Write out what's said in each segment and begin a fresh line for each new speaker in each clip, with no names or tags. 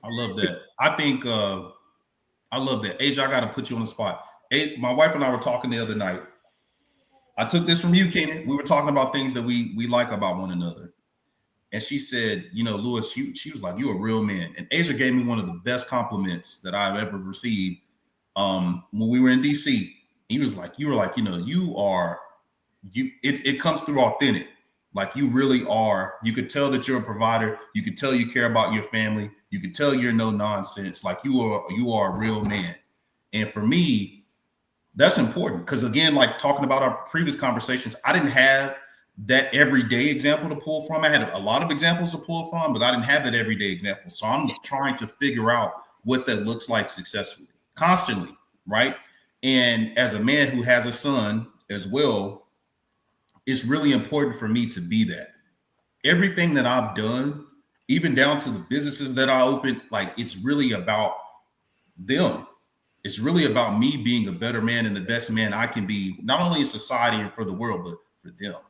I love that. I think I love that. Asia, I got to put you on the spot. My wife and I were talking the other night. I took this from you, Kenan. We were talking about things that we like about one another. And she said, you know, Lewis, she was like, "You're a real man." And Asia gave me one of the best compliments that I've ever received. When we were in DC, he was like, "You were like, you know, you are you. It comes through authentic. Like you really are. You could tell that you're a provider. You could tell you care about your family. You could tell you're no nonsense. Like you are a real man." And for me, that's important because again, like talking about our previous conversations, I didn't have that everyday example to pull from. I had a lot of examples to pull from, but I didn't have that everyday example. So I'm trying to figure out what that looks like successfully, constantly, right? And as a man who has a son as well, it's really important for me to be that. Everything that I've done, even down to the businesses that I opened, like it's really about them. It's really about me being a better man and the best man I can be, not only in society and for the world, but for them.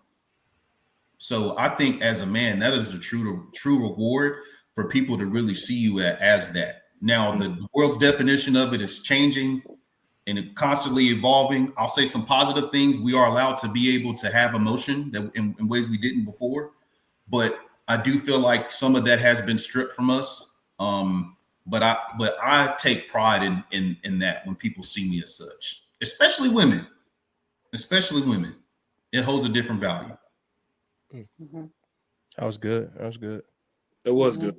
So I think as a man, that is a true reward for people to really see you as that. Now, the world's definition of it is changing and it constantly evolving. I'll say some positive things. We are allowed to be able to have emotion that in ways we didn't before, but I do feel like some of that has been stripped from us. But I take pride in that when people see me as such, especially women. Especially women. It holds a different value.
Mm-hmm.
That was good. That was good.
It was good.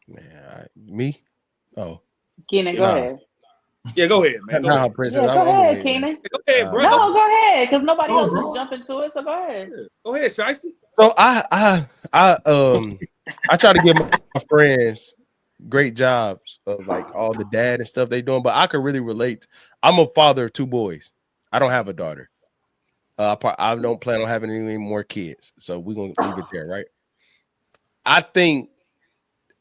Man, me? Oh.
Keenan, go ahead.
Yeah, go ahead, man. Go
Nah,
ahead.
Princess,
Yeah, go ahead, Keenan.
Go ahead, bro.
No, go ahead, because nobody else
bro.
was jumping to it. So go ahead.
Go ahead, Shiesty.
So I try to give my friends great jobs of like all the dad and stuff they doing, but I could really relate. I'm a father of two boys. I don't have a daughter. I don't plan on having any more kids, so we're gonna leave it there, right? I think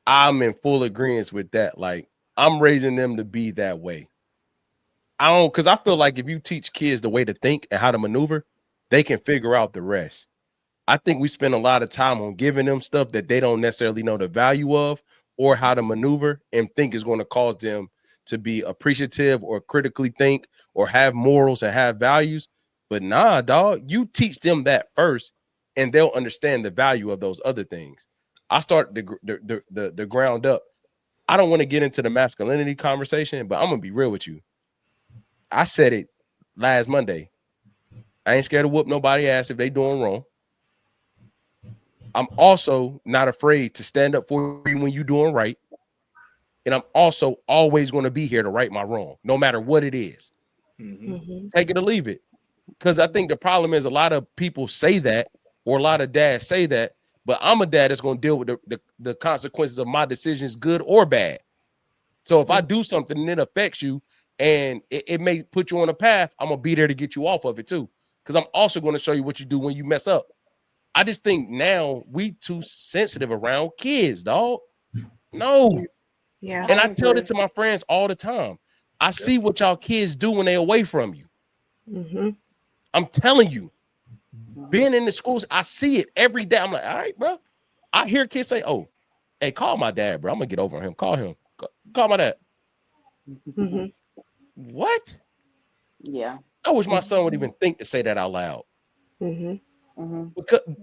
I'm in full agreement with that. Like I'm raising them to be that way. Because I feel like if you teach kids the way to think and how to maneuver, they can figure out the rest. I think we spend a lot of time on giving them stuff that they don't necessarily know the value of or how to maneuver and think is going to cause them to be appreciative or critically think or have morals and have values. But nah, dog, you teach them that first and they'll understand the value of those other things. I start the ground up. I don't want to get into the masculinity conversation, but I'm going to be real with you. I said it last Monday. I ain't scared to whoop nobody ass if they doing wrong. I'm also not afraid to stand up for you when you're doing right. And I'm also always going to be here to right my wrong, no matter what it is.
Mm-hmm.
Take it or leave it. Because I think the problem is a lot of people say that, or a lot of dads say that, but I'm a dad that's going to deal with the consequences of my decisions, good or bad. So if I do something and it affects you and it may put you on a path, I'm going to be there to get you off of it too. Because I'm also going to show you what you do when you mess up. I just think now we too sensitive around kids, dog. No.
Yeah.
And I tell this to my friends all the time. I see what y'all kids do when they're away from you.
Mm-hmm.
I'm telling you, being in the schools, I see it every day. I'm like, all right, bro. I hear kids say, oh, hey, call my dad, bro. I'm going to get over on him. Call him. Call my dad.
Mm-hmm.
What?
Yeah.
I wish my son would even think to say that out loud.
Mm-hmm.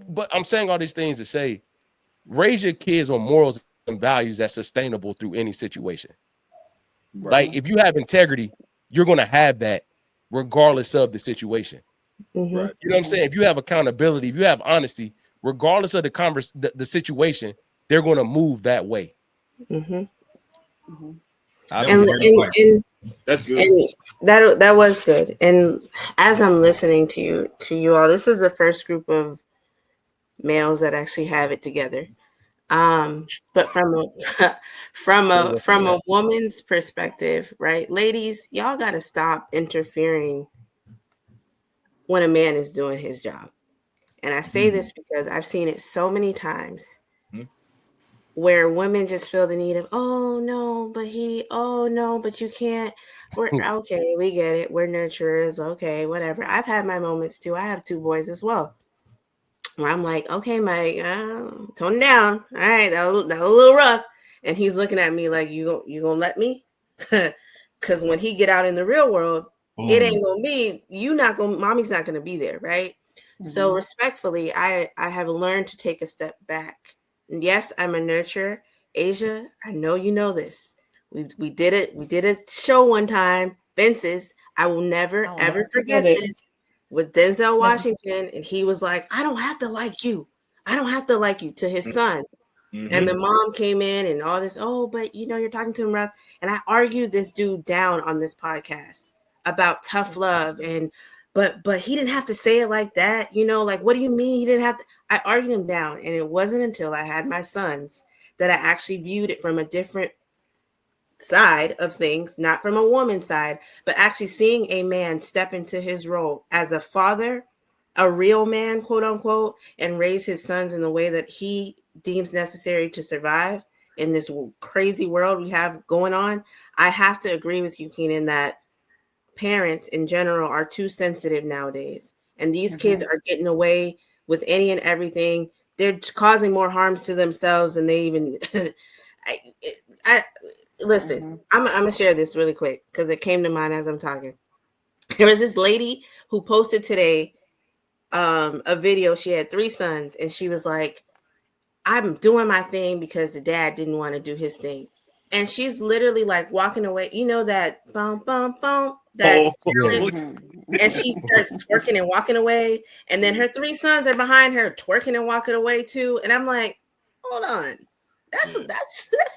But I'm saying all these things to say, raise your kids on morals and values that's sustainable through any situation.
Right.
Like if you have integrity, you're going to have that regardless of the situation.
Mm-hmm.
Right.
You know what I'm saying? If you have accountability, if you have honesty, regardless of the situation, they're going to move that way.
Mm-hmm.
Mm-hmm.
And
That's good.
And that was good. And as I'm listening to you all, this is the first group of males that actually have it together. But from a woman's perspective, right, ladies, y'all got to stop interfering when a man is doing his job. And I say this because I've seen it so many times where women just feel the need of, oh no, but you can't. We're okay, we get it. We're nurturers, okay, whatever. I've had my moments too. I have two boys as well. where I'm like, okay, Mike, tone it down. All right, that was a little rough. And he's looking at me like, you gonna let me? Because when he get out in the real world, it ain't gonna be, mommy's not gonna be there, right? So respectfully, I have learned to take a step back. And yes, I'm a nurturer. Asia, I know you know this. We did it. We did a show one time, Vince's. I will never ever forget this, with Denzel Washington, and he was like, I don't have to like you. I don't have to like you, to his son. And the mom came in and all this, but you're talking to him rough. And I argued this dude down on this podcast about tough love. And but he didn't have to say it like that. Like, what do you mean he didn't have to? I argued him down. And it wasn't until I had my sons that I actually viewed it from a different side of things, not from a woman's side, but actually seeing a man step into his role as a father, a real man, quote unquote, and raise his sons in the way that he deems necessary to survive in this crazy world we have going on. I have to agree with you, Keenan, that parents in general are too sensitive nowadays. And these kids are getting away with any and everything. They're causing more harms to themselves than they even... Listen, I'm gonna share this really quick because it came to mind as I'm talking. There was this lady who posted today a video. She had 3 sons, and she was like, I'm doing my thing because the dad didn't want to do his thing. And she's literally like walking away. You know that bum bum bum that and she starts twerking and walking away. And then her 3 sons are behind her twerking and walking away too. And I'm like, hold on. That's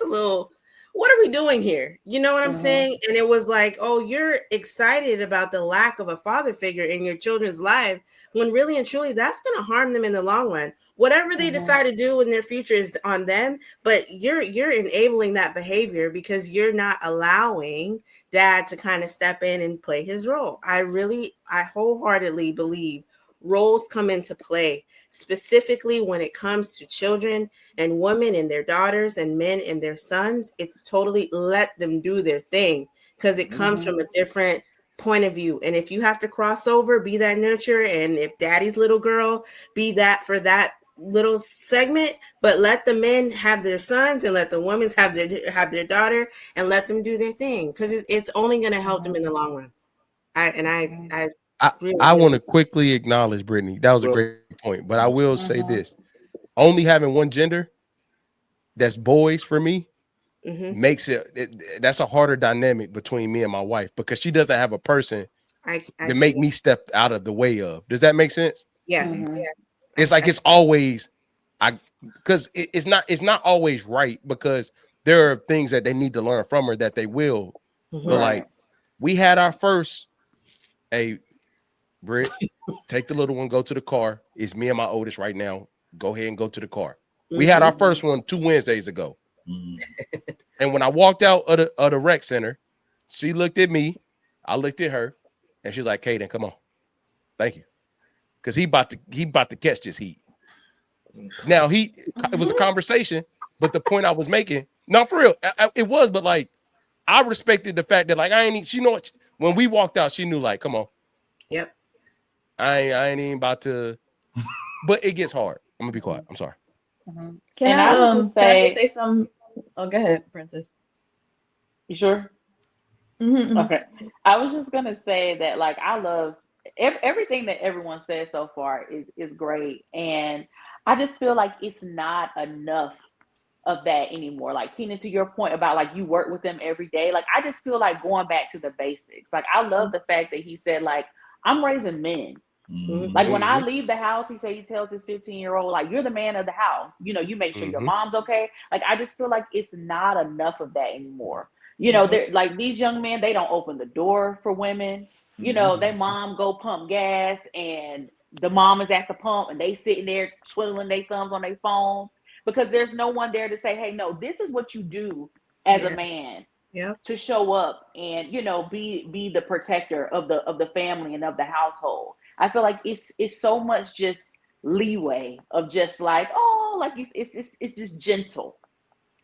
a little, what are we doing here? You know what I'm saying? And it was like, oh, you're excited about the lack of a father figure in your children's life, when really and truly that's going to harm them in the long run. Whatever they decide to do in their future is on them, but you're enabling that behavior because you're not allowing dad to kind of step in and play his role. I wholeheartedly believe roles come into play, specifically when it comes to children and women and their daughters and men and their sons. It's totally let them do their thing because it comes from a different point of view. And if you have to cross over, be that nurture, and if daddy's little girl, be that for that little segment, but let the men have their sons and let the women have their daughter, and let them do their thing, because it's only going to help them in the long run.
I want to quickly acknowledge, Brittany. That was a great point, but I will say this: only having one gender, that's boys for me, makes that's a harder dynamic between me and my wife, because she doesn't have a person to make me step out of the way of. Does that make sense?
Yeah.
It's like it's always because it's not always right, because there are things that they need to learn from her that they will. But like, we had our first, hey, Britt, take the little one, go to the car. It's me and my oldest right now. Go ahead and go to the car. We had our first one 2 Wednesdays ago. And when I walked out of the rec center, she looked at me, I looked at her, and she's like, Kaden, come on. Thank you. Because he about to catch this heat. Now it was a conversation, but the point I was making, no, for real, it was, but like, I respected the fact that like she know what, when we walked out, she knew like, come on.
Yep.
I ain't even about to, but it gets hard. I'm gonna be quiet. I'm sorry.
Can I
say something? Oh, go ahead, Princess.
You sure? Okay. I was just gonna say that, like, I love everything that everyone says so far is great, and I just feel like it's not enough of that anymore. Like, Keenan, to your point about like you work with them every day, like I just feel like going back to the basics. Like, I love the fact that he said, like, I'm raising men. Like, when I leave the house, he tells his 15-year-old, like, you're the man of the house. You make sure your mom's okay. Like, I just feel like it's not enough of that anymore. They're like, these young men, they don't open the door for women. Their mom go pump gas, and the mom is at the pump, and they sitting there twiddling their thumbs on their phone, because there's no one there to say, hey, no, this is what you do as a man. To show up and be the protector of the family and of the household. I feel like it's so much just leeway of just like, oh, like it's just gentle.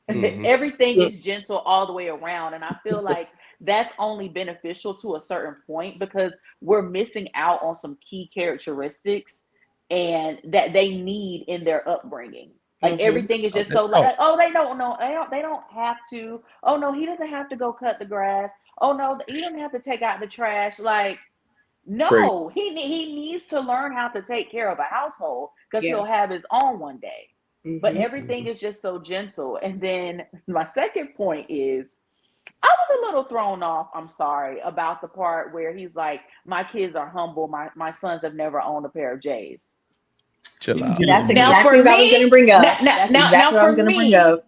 Everything is gentle all the way around, and I feel like that's only beneficial to a certain point, because we're missing out on some key characteristics and that they need in their upbringing. Like
Mhm.
everything is just so like, oh, they don't know, they don't have to. Oh no, he doesn't have to go cut the grass. Oh no, he doesn't have to take out the trash. Like, no, he needs to learn how to take care of a household because
Yeah.
he'll have his own one day. But
Mhm.
everything is just so gentle. And then my second point is, I was a little thrown off, I'm sorry, about the part where he's like, my kids are humble. My sons have never owned a pair of J's.
Chill out.
That's
Now
exactly
for
what I was going to
me,
bring up.
now
That's exactly what I was
for
going to bring
me,
up.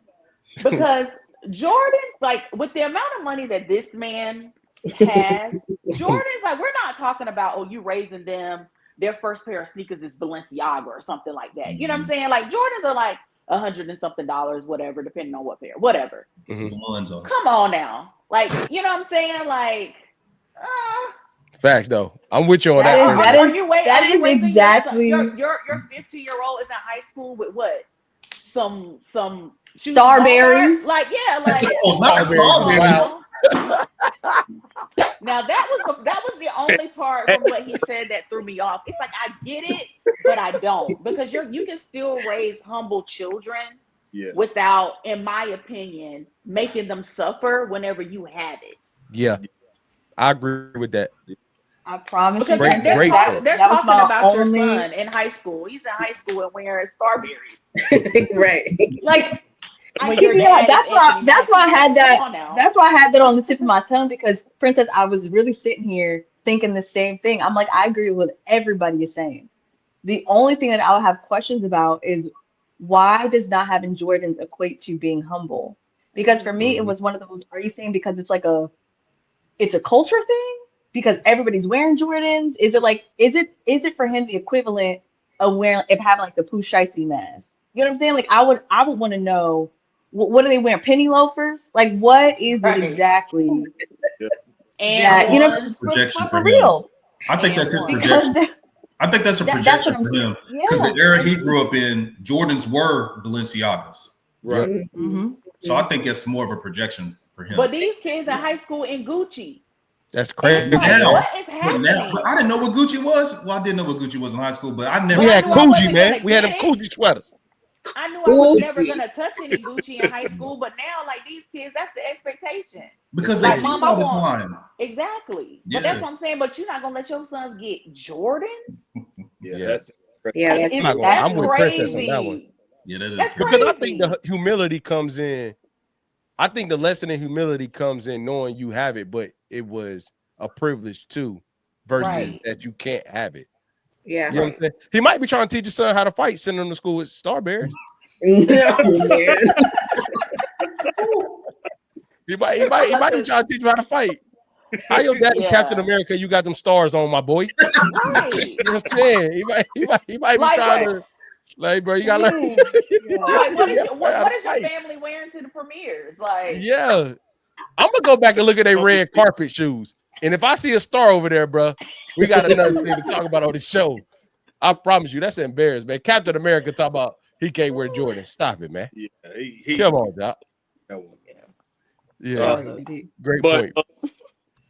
because Jordan's like, with the amount of money that this man has, Jordan's like, we're not talking about, oh, you raising them, their first pair of sneakers is Balenciaga or something like that. You know what I'm saying? Like, Jordans are like $100 and something, whatever, depending on what pair, whatever.
Mhm.
Come on now. Like, you know what I'm saying? Like,
Facts though. I'm with you on
That
that.
is-
Princess.
that
are
is-
you
that is
raising
exactly-
your 15-year-old is in high school with what? Some shoes
Starberries.
Like, yeah, like
Oh, not
Starberries.
Starberries.
now that was the only part from what he said that threw me off. It's like, I get it, but I don't, because you can still raise humble children without, in my opinion, making them suffer whenever you have it.
Yeah, I agree with that.
I promise
Because
you.
they're
great
talking
point.
That was my
about your
only-
son in high school. He's in high school and wearing Starberries.
Right.
Like,
When
keep
your
me
dad
up. That's
is
why.
Anthony
That's why I
Mackie.
had that.
Come on now.
That's why I had that on the tip of my tongue, because Princess, I was really sitting here thinking the same thing. I'm like, I agree with what everybody is saying. The only thing that I would have questions about is, why does not having Jordans equate to being humble? Because for me, it was one of those. Are you saying because it's like it's a culture thing? Because everybody's wearing Jordans? Is it like, is it for him the equivalent of having like the Pooh Shiesty mask? You know what I'm saying? Like, I would want to know, what are they wearing? Penny loafers? Like, what is it exactly?
And
That, you know,
That's projection
for
for him.
real.
I think that's his
Because
projection. I think that's a
that's
projection
what I'm
for him.
saying.
Because
Yeah.
the era he grew up in, Jordans were Balenciagas.
Right.
Mhm.
So I think it's more of a projection for him.
But these kids in high school in Gucci.
That's
And
crazy.
it's like,
Now,
what is happening?
But I didn't know what Gucci was. Well, I didn't know what Gucci was in high school, but I never.
We had
But I knew I
Coogee,
wasn't
man.
gonna
We had them
get it.
Coogee sweaters.
I knew I was never
Gucci.
gonna touch any Gucci in high school, but now, like, these kids, that's the expectation.
Because they
Like,
see
Mom,
it all
I
the
want
time.
exactly.
Yeah.
But that's what I'm saying. But you're not gonna let your sons get Jordans?
Yeah.
That's
Yeah, that's
I'm not gonna-
That's
I'm with Princess on that one.
crazy.
Yeah, that is.
That's
crazy.
Because I
crazy.
think the humility comes in. I think the lesson in humility comes in knowing you have it, but it was a privilege too, versus
Right.
that you can't have it.
Yeah.
You know what I'm saying? He might be trying to teach his son how to fight, sending him to school with Starberries.
No, man.
He might be trying to teach him how to fight. How your daddy
Yeah.
Captain America? You got them stars on, my boy.
Right.
You know what I'm saying? He might be
Like,
trying
what?
to, like, bro, you gotta learn.
Yeah.
Like, what is
How to
your
fight.
family wearing to the premieres? Like,
Yeah, I'm gonna go back and look at their red carpet shoes, and if I see a star over there, bro, we got another thing to talk about on the show. I promise you, that's embarrassing, man. Captain America talk about he can't wear Jordan. Stop it, man.
yeah. He
Come on, Doc.
that one.
Yeah, great
But
point.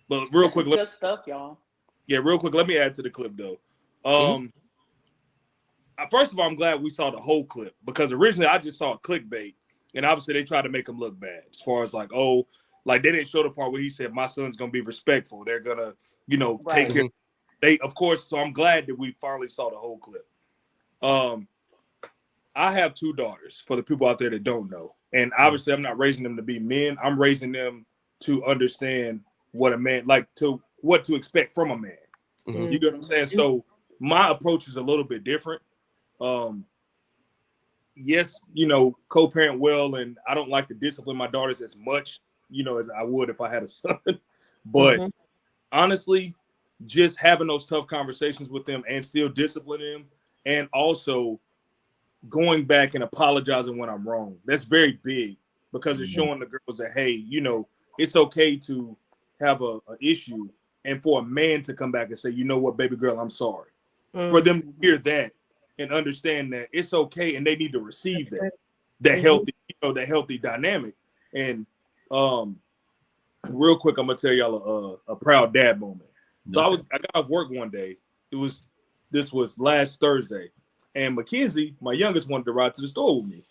but real
this
quick,
is good stuff, y'all.
real quick, let me add to the clip though. First of all, I'm glad we saw the whole clip, because originally I just saw a clickbait, and obviously they tried to make him look bad as far as like, oh, like they didn't show the part where he said my son's gonna be respectful. They're gonna, take care. They, of course. So I'm glad that we finally saw the whole clip. I have 2 daughters, for the people out there that don't know, and obviously I'm not raising them to be men. I'm raising them to understand what a man, what to expect from a man.
Mhm.
You get what I'm saying? So my approach is a little bit different. Yes, co-parent well, and I don't like to discipline my daughters as much, as I would if I had a son. But honestly, just having those tough conversations with them and still disciplining them, and also going back and apologizing when I'm wrong. That's very big, because it's showing the girls that, hey, it's okay to have a issue, and for a man to come back and say, you know what, baby girl, I'm sorry. For them to hear that and understand that it's okay, and they need to receive that healthy, that healthy dynamic. And real quick, I'm gonna tell y'all a proud dad moment. So I got off work one day. This was last Thursday, And Mackenzie, my youngest, wanted to ride to the store with me.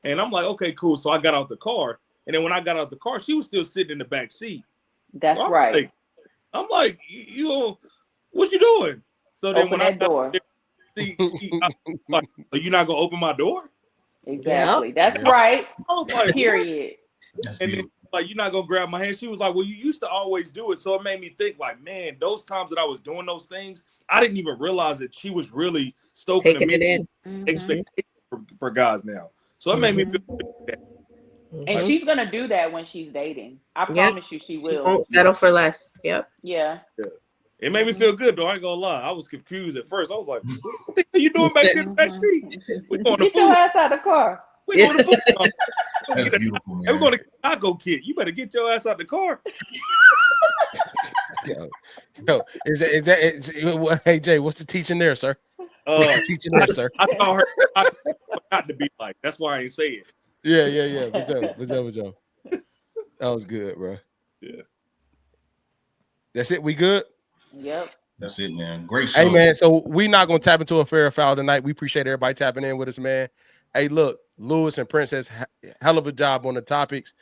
And I'm like, okay, cool. So I got out the car. And then when I got out the car, she was still sitting in the back seat.
That's
so
right.
I'm like, you what you doing? So then
Open
when
that door.
Like, are you not gonna open my door?
Exactly.
Yep.
That's
Yep.
right.
I was like,
Period.
That's
and then
beautiful.
like, you're not gonna grab my hand. She was like, well, you used to always do it. So it made me think, like, man, those times that I was doing those things, I didn't even realize that she was really stoking
Taking it in.
expectations for guys now. So it made me feel good.
And
Mhm.
she's gonna do that when she's dating. I
Yep.
promise you, she
She
will.
won't settle for less. Yep.
Yeah.
It made me feel good though. I ain't gonna lie. I was confused at first. I was like, what the hell you doing back there in the back seat? We going to
Get your
food.
ass out of the car.
We going to food.
That's beautiful, man.
We're going to taco kit. You better get your ass out the car.
Yo, is that hey Jay, what's the teaching there, sir? What's the teaching there, sir?
I thought her not to be like. That's why I ain't say it.
Yeah. For sure. That was good, bro.
Yeah.
That's it. We good?
Yep.
That's it, man. Great show.
Hey, man. So we not gonna tap into a fair or foul tonight. We appreciate everybody tapping in with us, man. Hey, look, Lewis and Princess, hell of a job on the topics.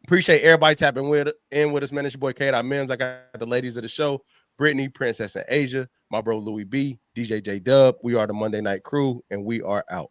Appreciate everybody tapping in with us, man. It's your boy K.Mims. I got the ladies of the show, Brittany, Princess, and Asia. My bro Louis B, DJ J Dub. We are the Monday Night Crew, and we are out.